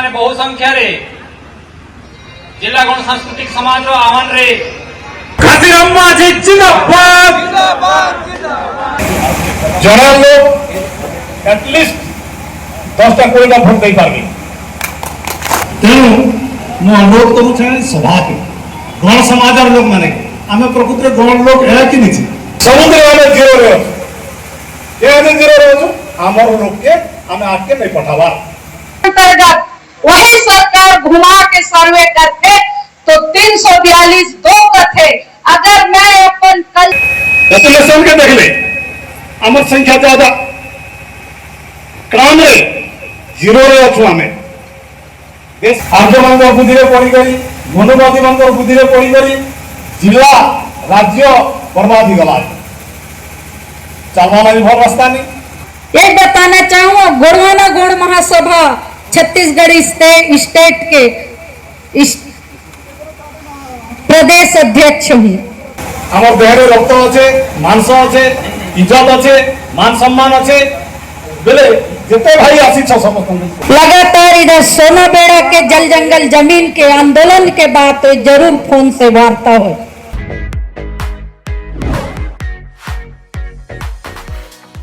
माने बहु संख्या रे जिला गण सांस्कृतिक समाज रो आह्वान रे खातिरम्मा जी जिंदाबाद जरा लोग एटलिस्ट 10टा 20टा भोट दे पारगे तेणु मु अनुरोध करू छे सभा के गण समाज लोक माने आमे प्रकृति गण लोक है कि नहीं समुद्र वाले जीरो रे ये जीरो रे हमर लोग के हमें आके नहीं पठावा अंतर्गत वही सरकार घुमा के सर्वे करते तो 342 दो थे। अगर मैं अपन कल पॉपुलेशन के देख ले आमर संख्या ज्यादा क्राम रे जीरो रे अछु हमें देश आर्य मांग बुद्धि रे पड़ी गई मनुवादी मांग बुद्धि रे पड़ी गई जिला राज्य बर्बादी गला चलवाना भी बहुत रास्ता नहीं। ये बताना चाहूँ गोड़वाना गौड़ महासभा छत्तीसगढ़ स्टेट के प्रदेश अध्यक्ष हूँ। हमार देहरे रक्त अच्छे मांस अच्छे इज्जत अच्छे मान सम्मान अच्छे बोले जिते भाई आसी समस्त लगातार इधर सोना बेड़ा के जल जंगल जमीन के आंदोलन के बाद तो जरूर फोन से वार्ता हो।